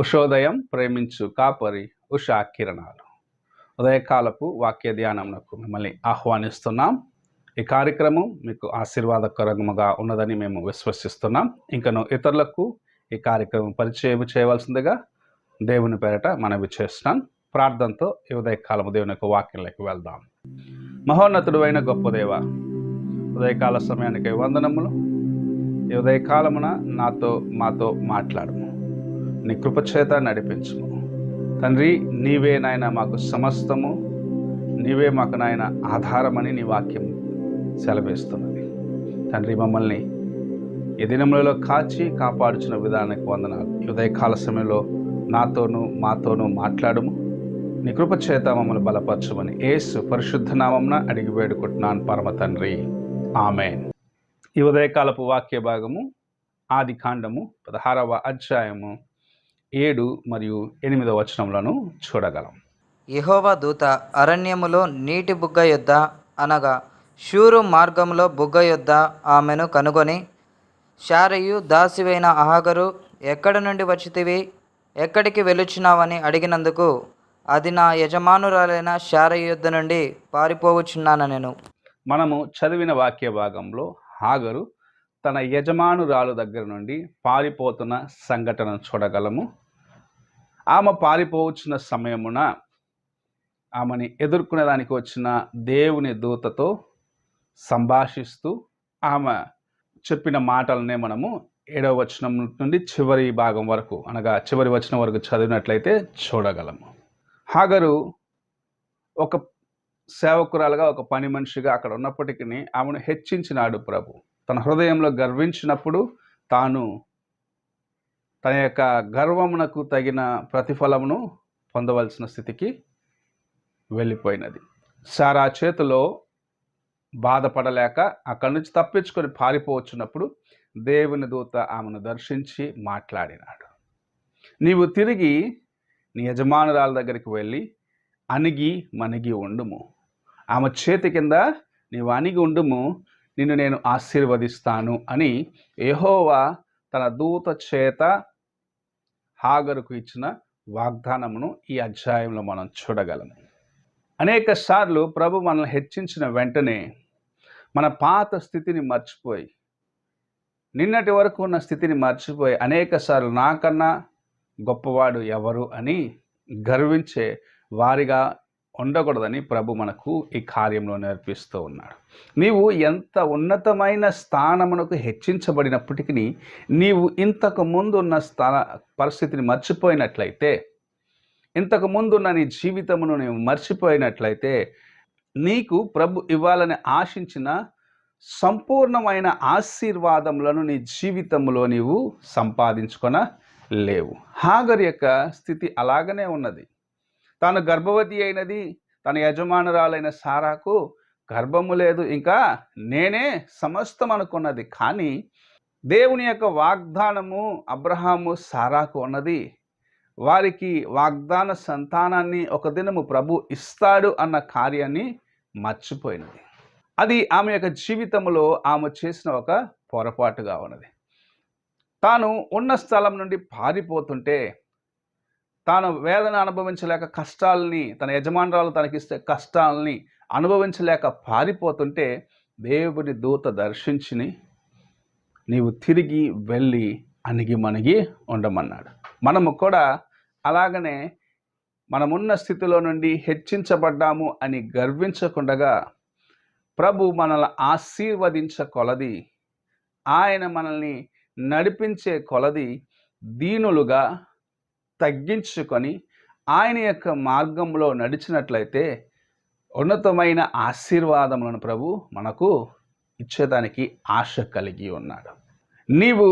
ఉషోదయం ప్రేమించు కాపరి ఉషా కిరణాలు ఉదయకాలపు వాక్య ధ్యానంకు మిమ్మల్ని ఆహ్వానిస్తున్నాం. ఈ కార్యక్రమం మీకు ఆశీర్వాదకరంగా ఉన్నదని మేము విశ్వసిస్తున్నాం. ఇంకను ఇతరులకు ఈ కార్యక్రమం పరిచయం చేయవలసిందిగా దేవుని పేరట మనవి చేస్తున్నాం. ప్రార్థనతో ఈ ఉదయకాలము దేవుని యొక్క వాక్యంలోకి వెళ్దాం. మహోన్నతుడు అయిన గొప్ప దేవ, ఉదయకాల సమయానికి వందనములు. ఈ ఉదయకాలమున మాతో మాట్లాడము, నీ కృపచేత నడిపించుము తండ్రి. నీవే నాయన మాకు సమస్తము, నీవే మాకు నాయన ఆధారమని నీ వాక్యం సెలవిస్తున్నది తండ్రి. మమ్మల్ని ఈ దినములలో కాచి కాపాడుచున్న విధానానికి వందనాలు. ఈ ఉదయకాల సమయంలో మాతోనూ మాట్లాడము, నీ కృపచేత మమ్మల్ని బలపరచమని యేసు పరిశుద్ధ నామమున అడిగి వేడుకుంటున్నాను పరమ తండ్రి, ఆమేన్. ఈ ఉదయకాలపు వాక్య భాగము ఆది కాండము 16వ అధ్యాయము 7 మరియు 8వ వచనములను చూడగలం. యెహోవా దూత అరణ్యములో నీటి బుగ్గ యొద్ద అనగా షూరు మార్గములో బుగ్గ యొద్ద ఆమెను కనుగొని, శారయు దాసివైన హాగరు, ఎక్కడి నుండి వచ్చితివి, ఎక్కడికి వెలుచున్నావని అడిగినందుకు, అది నా యజమానురాలైన శారయు యొద్ద నుండి పారిపోవచ్చున్నానెను. మనము చదివిన వాక్య భాగంలో హాగరు తన యజమానురాలు దగ్గర నుండి పారిపోతున్న సంఘటనను చూడగలము. ఆమె పారిపోవచ్చున్న సమయమున ఆమెని ఎదుర్కొనేదానికి వచ్చిన దేవుని దూతతో సంభాషిస్తూ ఆమె చెప్పిన మాటలనే మనము 7వ వచనం నుండి చివరి భాగం వరకు, అనగా చివరి వచనం వరకు చదివినట్లయితే చూడగలము. హాగరు ఒక సేవకురాలుగా, ఒక పని మనిషిగా అక్కడ ఉన్నప్పటికీ ఆమెను హెచ్చించినాడు ప్రభు. తన హృదయంలో గర్వించినప్పుడు తాను తన యొక్క గర్వమునకు తగిన ప్రతిఫలమును పొందవలసిన స్థితికి వెళ్ళిపోయినది. సారా చేతిలో బాధపడలేక అక్కడి నుంచి తప్పించుకొని పారిపోవచ్చున్నప్పుడు దేవుని దూత ఆమెను దర్శించి మాట్లాడినాడు. నీవు తిరిగి నీ యజమానురాల దగ్గరికి వెళ్ళి అణిగి మణిగి ఉండుము, ఆమె చేతి కింద నీవు అణిగి ఉండుము, నిన్ను నేను ఆశీర్వదిస్తాను అని యెహోవా తన దూత చేత హాగరుకు ఇచ్చిన వాగ్దానమును ఈ అధ్యాయంలో మనం చూడగలము. అనేక సార్లు ప్రభు మనల్ని హెచ్చించిన వెంటనే మన పాత స్థితిని మర్చిపోయి, నిన్నటి వరకు ఉన్న స్థితిని మర్చిపోయి, అనేక సార్లు నాకన్నా గొప్పవాడు ఎవరు అని గర్వించే వారిగా ఉండకూడదని ప్రభు మనకు ఈ కార్యంలో నేర్పిస్తూ ఉన్నాడు. నీవు ఎంత ఉన్నతమైన స్థానమునకు హెచ్చించబడినప్పటికీ నీవు ఇంతకు ముందు ఉన్న పరిస్థితిని మర్చిపోయినట్లయితే, ఇంతకు ముందున్న నీ జీవితమును నీవు మర్చిపోయినట్లయితే, నీకు ప్రభు ఇవ్వాలని ఆశించిన సంపూర్ణమైన ఆశీర్వాదములను నీ జీవితంలో నీవు సంపాదించుకొనలేవు. హాగరు యొక్క స్థితి అలాగనే ఉన్నది. తాను గర్భవతి అయినది, తన యజమానురాలైన సారాకు గర్భము లేదు, ఇంకా నేనే సమస్తం అనుకున్నది. కానీ దేవుని యొక్క వాగ్దానము అబ్రహాము సారాకు ఉన్నది. వారికి వాగ్దాన సంతానాన్ని ఒక దినము ప్రభు ఇస్తాడు అన్న కార్యాన్ని మర్చిపోయినది. అది ఆమె యొక్క జీవితంలో ఆమె చేసిన ఒక పొరపాటుగా ఉన్నది. తాను ఉన్న స్థలం నుండి పారిపోతుంటే, తాను వేదన అనుభవించలేక కష్టాలని, తన యజమానురాలు తనకిస్తే కష్టాలని అనుభవించలేక పారిపోతుంటే దేవుని దూత దర్శించి నీవు తిరిగి వెళ్ళి అణిగి మణిగి ఉండమన్నాడు. మనము కూడా అలాగనే మనమున్న స్థితిలో నుండి హెచ్చించబడ్డాము అని గర్వించకుండగా, ప్రభు మనల్ని ఆశీర్వదించ కొలది, ఆయన మనల్ని నడిపించే కొలది దీనులుగా తగ్గించుకొని ఆయన యొక్క మార్గంలో నడిచినట్లయితే ఉన్నతమైన ఆశీర్వాదములను ప్రభు మనకు ఇచ్చేదానికి ఆశ కలిగి ఉన్నాడు. నీవు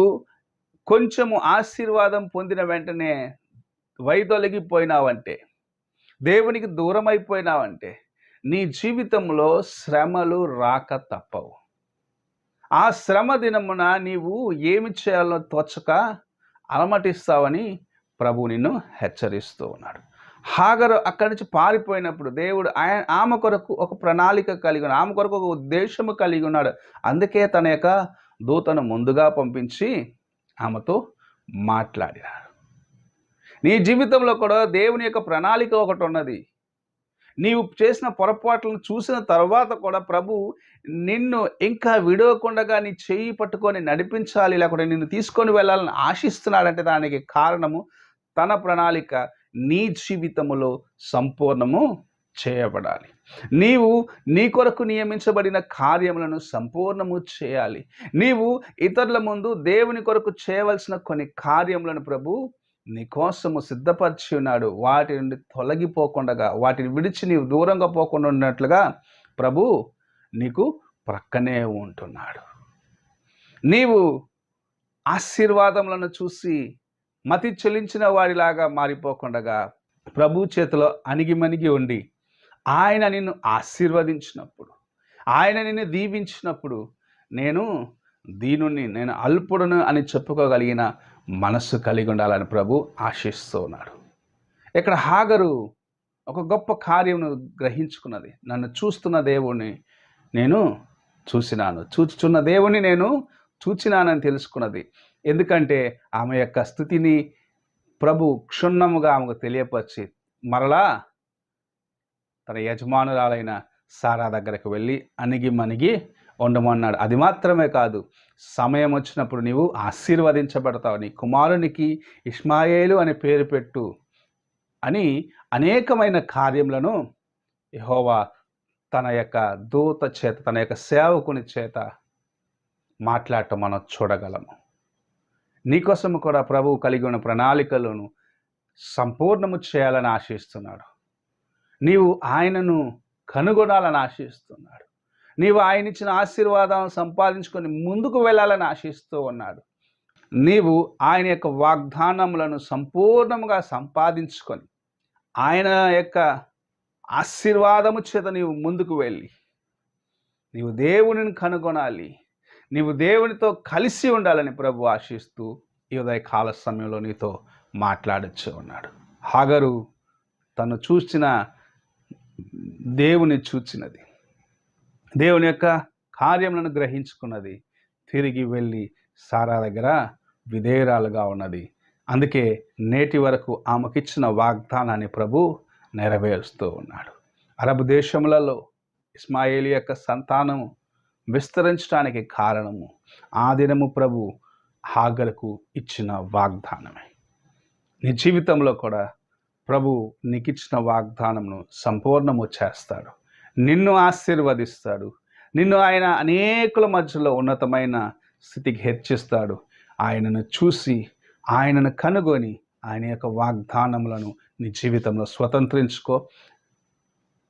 కొంచెము ఆశీర్వాదం పొందిన వెంటనే వైదొలిగిపోయినావంటే, దేవునికి దూరం అయిపోయినావంటే, నీ జీవితంలో శ్రమలు రాక తప్పవు. ఆ శ్రమ దినమున నీవు ఏమి చేయాలో తోచక అలమటిస్తావని ప్రభు నిన్ను హెచ్చరిస్తూ ఉన్నాడు. హాగరు అక్కడి నుంచి పారిపోయినప్పుడు దేవుడు ఆమె కొరకు ఒక ప్రణాళిక కలిగి ఉన్నాడు, ఆమె కొరకు ఒక ఉద్దేశము కలిగి ఉన్నాడు. అందుకే తన యొక్క దూతను ముందుగా పంపించి ఆమెతో మాట్లాడినాడు. నీ జీవితంలో కూడా దేవుని యొక్క ప్రణాళిక ఒకటి ఉన్నది. నీవు చేసిన పొరపాట్లను చూసిన తర్వాత కూడా ప్రభు నిన్ను ఇంకా విడవకుండగా నీ చెయ్యి పట్టుకొని నడిపించాలి, లేకుంటే నిన్ను తీసుకొని వెళ్ళాలని ఆశిస్తున్నాడంటే దానికి కారణము తన ప్రణాళిక నీ జీవితములో సంపూర్ణము చేయబడాలి. నీవు నీ కొరకు నియమించబడిన కార్యములను సంపూర్ణము చేయాలి. నీవు ఇతరుల ముందు దేవుని కొరకు చేయవలసిన కొన్ని కార్యములను ప్రభు నీ కోసము సిద్ధపరిచి ఉన్నాడు. వాటి నుండి తొలగిపోకుండా, వాటిని విడిచి నీవు దూరంగా పోకుండా ఉన్నట్లుగా ప్రభు నీకు ప్రక్కనే ఉంటున్నాడు. నీవు ఆశీర్వాదములను చూసి మతి చెలించిన వాడిలాగా మారిపోకుండా ప్రభు చేతిలో అణిగిమణిగి ఉండి ఆయన నిన్ను ఆశీర్వదించినప్పుడు, ఆయన నిన్ను దీవించినప్పుడు నేను దీనుని, నేను అల్పుడును అని చెప్పుకోగలిగిన మనస్సు కలిగి ఉండాలని ప్రభు ఆశిస్తూ ఉన్నాడు. ఇక్కడ హాగరు ఒక గొప్ప కార్యమును గ్రహించుకున్నది. నన్ను చూస్తున్న దేవుణ్ణి నేను చూసినాను, చూచుచున్న దేవుణ్ణి నేను చూచినానని తెలుసుకున్నది. ఎందుకంటే ఆమె యొక్క స్థితిని ప్రభు క్షుణ్ణముగా ఆమెకు తెలియపరిచి మరలా తన యజమానురాలైన సారా దగ్గరకు వెళ్ళి అణిగి ఉండమన్నాడు. అది మాత్రమే కాదు, సమయం వచ్చినప్పుడు నీవు ఆశీర్వదించబడతావు, నీ కుమారునికి ఇష్మాయేలు అనే పేరు పెట్టు అని అనేకమైన కార్యములను యెహోవా తన యొక్క దూత చేత, తన యొక్క సేవకుని చేత మాట్లాడటం మనం చూడగలము. నీకోసము కూడా ప్రభువు కలిగి ఉన్న ప్రణాళికలను సంపూర్ణము చేయాలని ఆశిస్తున్నాడు. నీవు ఆయనను కనుగొనాలని ఆశిస్తున్నాడు. నీవు ఆయన ఇచ్చిన ఆశీర్వాదాలను సంపాదించుకొని ముందుకు వెళ్ళాలని ఆశిస్తూ ఉన్నాడు. నీవు ఆయన యొక్క వాగ్దానములను సంపూర్ణముగా సంపాదించుకొని ఆయన యొక్క ఆశీర్వాదము చేత నీవు ముందుకు వెళ్ళి నీవు దేవునిని కనుగొనాలి, నీవు దేవునితో కలిసి ఉండాలని ప్రభు ఆశిస్తూ ఈ ఉదయకాల సమయంలో నీతో మాట్లాడచ్చు ఉన్నాడు. హాగరు తను చూసిన దేవుని చూచినది, దేవుని యొక్క కార్యములను గ్రహించుకున్నది, తిరిగి వెళ్ళి సారా దగ్గర విధేయురాలుగా ఉన్నది. అందుకే నేటి వరకు ఆమెకిచ్చిన వాగ్దానాన్ని ప్రభు నెరవేరుస్తూ ఉన్నాడు. అరబ్ దేశములలో ఇస్మాయేలు యొక్క సంతానము విస్తరించడానికి కారణము ఆ దినము ప్రభు హాగరుకు ఇచ్చిన వాగ్దానమే. నీ జీవితంలో కూడా ప్రభు నీకిచ్చిన వాగ్దానమును సంపూర్ణము చేస్తాడు, నిన్ను ఆశీర్వదిస్తాడు, నిన్ను ఆయన అనేకుల మధ్యలో ఉన్నతమైన స్థితికి హెచ్చిస్తాడు. ఆయనను చూసి, ఆయనను కనుగొని ఆయన యొక్క వాగ్దానములను నీ జీవితంలో స్వతంత్రించుకో.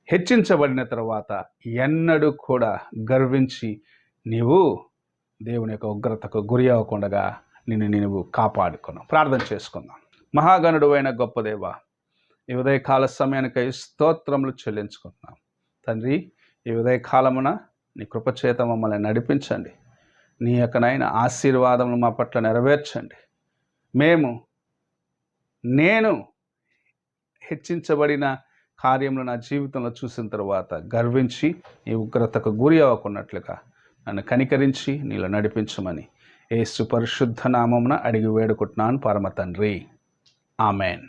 హెచ్చించబడిన తర్వాత ఎన్నడూ కూడా గర్వించి నీవు దేవుని యొక్క ఉగ్రతకు గురి అవ్వకుండా నీవు కాపాడుకున్నావు. ప్రార్థన చేసుకుందాం. మహాగణుడు అయిన గొప్ప దేవ, ఈ ఉదయకాల సమయానికై స్తోత్రములు చెల్లించుకుంటున్నాం తండ్రి. ఈ ఉదయకాలమున నీ కృపచేత మమ్మల్ని నడిపించండి, నీ యొక్కనైన ఆశీర్వాదములు మా పట్ల నెరవేర్చండి. నేను హెచ్చించబడిన కార్యములు నా జీవితంలో చూసిన తర్వాత గర్వించి ఈ ఉగ్రతకు గురి అవ్వకున్నట్లుగా నన్ను కనికరించి నీలో నడిపించమని యేసు పరిశుద్ధ నామమున అడిగి వేడుకుంటున్నాను పరమ తండ్రి, ఆమెన్.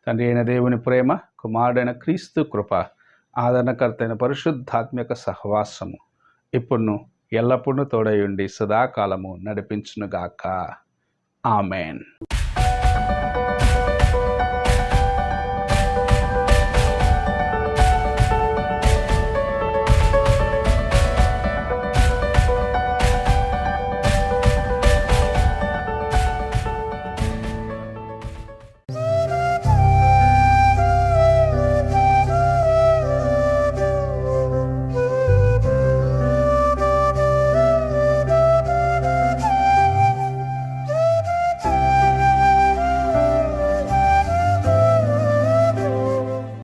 తండ్రి అయిన దేవుని ప్రేమ, కుమారుడైన క్రీస్తు కృప, ఆదరణకర్త అయిన పరిశుద్ధాత్మిక సహవాసము ఇప్పుడు ఎల్లప్పుడూ తోడై ఉండి సదాకాలము నడిపించునుగాక. ఆమెన్.